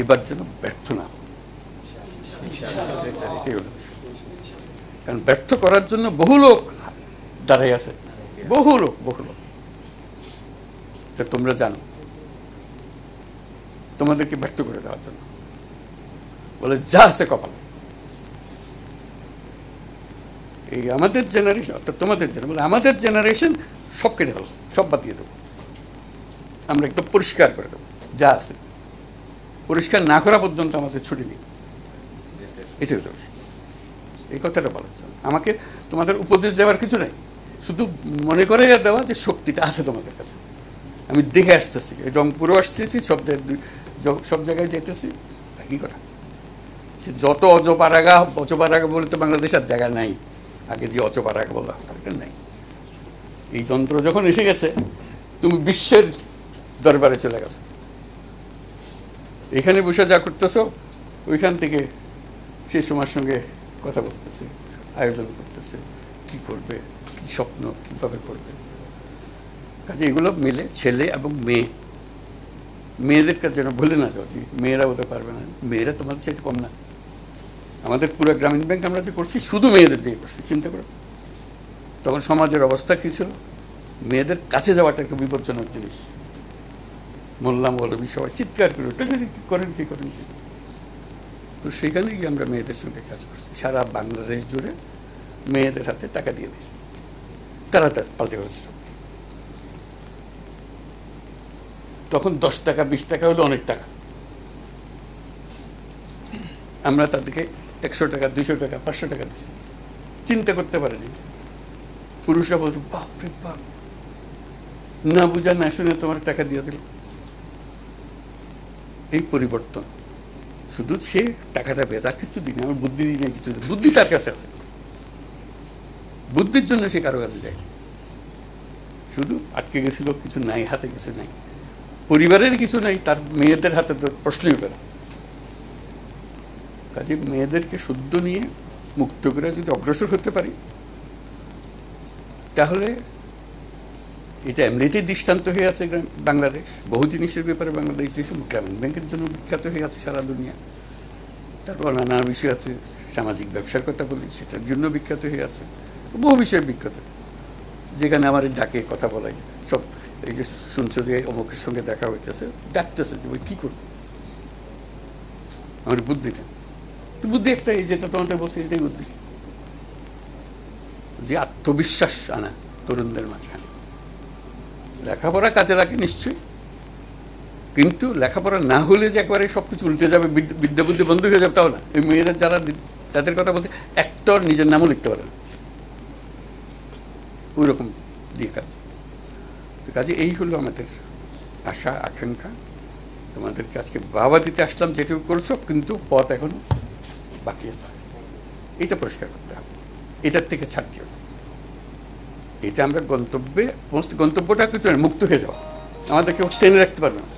এবার যেন ব্যর্থ না হয়, এটাই হলো বিষয়। কারণ ব্যর্থ করার জন্য বহু লোক দাঁড়াই আছে, বহু লোক তা তোমরা জানো, তোমাদেরকে ব্যর্থ করে দেওয়ার জন্য বলে যা আছে কপালে। এই আমাদের জেনারেশন, অর্থাৎ তোমাদের জেনারেশন বলে আমাদের জেনারেশন সব কেটে ফেলো, সব বাদ দিয়ে দেবো, আমরা একদম পরিষ্কার করে দেবো যা আছে। পরিষ্কার না করা পর্যন্ত আমাদের ছুটি নেই, এটাই হতে পারে। এই কথাটা বলার জন্য আমাকে তোমাদের উপদেশ দেওয়ার কিছু নাই, শুধু মনে করে দেওয়া যে শক্তিটা আছে তোমাদের কাছে। আমি দেখে আসতেছি, রংপুরেও আসতেছি, সব জায়গায় যেতেছি, একই কথা। সে যত অজপাড়াগা বলে তো বাংলাদেশ আর জায়গা নাই, আগে যে অচপাড়াগা বলা দরকার নাই। এই যন্ত্র যখন এসে গেছে, তুমি বিশ্বের দরবারে চলে গেছো। এখানে বসে যা করতেছো, ওইখান থেকে সে সময়ের সঙ্গে কথা বলতেছে, আয়োজন করতেছে, কি করবে, কি স্বপ্ন, কিভাবে করবে। কাজে এগুলো মিলে ছেলে এবং মেয়েদের কাছে যেন ভুলে না যাও, মেয়েরা হতে পারবে না। মেয়েরা তোমাদের সেটা কম না। আমাদের পুরো গ্রামীণ ব্যাংক আমরা যে করছি শুধু মেয়েদের দিয়ে করছি, চিন্তা করো তখন সমাজের অবস্থা কী ছিল। মেয়েদের কাছে যাওয়াটা একটা বিপজ্জনক জিনিস। মোল্লা মৌলবী সবাই চিৎকার করে কি করেন কি করেন কি। তো সেখানে গিয়ে আমরা মেয়েদের সঙ্গে কাজ করছি, সারা বাংলাদেশ জুড়ে মেয়েদের হাতে টাকা দিয়ে দিয়েছি, তারা পাল্টে করেছে। তখন 10 টাকা 20 টাকা হলো অনেক টাকা, আমরা তাদেরকে 100 টাকা 200 টাকা 500 টাকা দিচ্ছি, চিন্তা করতে পারেনি। পুরুষরা বলছে বাপ রে বাপ, না বুঝা না শুনে তোমার টাকা দিয়ে দিল। এই পরিবর্তন, শুধু সে টাকাটা পেয়েছে, আর কিছু দিন আমার বুদ্ধি দিই নাই, কিছু বুদ্ধি তার কাছে আছে, বুদ্ধির জন্য সে কারো কাছে যায়, শুধু আটকে গেছিল, কিছু নাই হাতে, কিছু নাই, পরিবারের কিছু নাই, তার মেয়েদের হাতে তো প্রশ্নই করে। কাজে মেয়েদেরকে শুদ্ধ নিয়ে মুক্ত করে যদি অগ্রসর হতে পারি, তাহলে এটা এমনিতেই দৃষ্টান্ত হয়ে আছে বাংলাদেশ। বহু জিনিসের ব্যাপারে বাংলাদেশ গ্রামীণ ব্যাংকের জন্য বিখ্যাত হয়ে আছে সারা দুনিয়া। তারপর নানা বিষয় আছে, সামাজিক ব্যবসার কথা বলি, সেটার জন্য বিখ্যাত হয়ে আছে। বহু বিষয়ে বিখ্যাত, যেখানে আমার ডাকে কথা বলাই, সব এই যে শুনছো যে অমুকের সঙ্গে দেখা হইতেছে, ডাকতেছে যে ওই কী করবো, আমার বুদ্ধিটা তো বুদ্ধি একটা, এই যেটা তোমাদের বলছে এটাই বুদ্ধি, যে আত্মবিশ্বাস আনা তরুণদের মাঝখানে। লেখাপড়া কাজে লাগে নিশ্চয়ই, কিন্তু লেখাপড়া না হলে যে একবারে সব কিছু উল্টে যাবে, বিদ্যা বুদ্ধি বন্ধ হয়ে যাবে, তাও না। এই মেয়েরা যাদের কথা বলছে, একটা নিজের নামও লিখতে পারে না, ওই রকম দিয়ে কাজ। তো কাজে এই হলো আমাদের আশা আকাঙ্ক্ষা। তোমাদেরকে আজকে বাবা দিতে আসলাম, যেটুকু করছো, কিন্তু পথ এখনো বাকি আছে, এটা পরিষ্কার করতে হবে, এটার থেকে ছাড় দিও। এটা আমরা গন্তব্যটা কিছু মুক্ত হয়ে যাওয়া, আমাদের কেউ টেনে রাখতে পারবে না।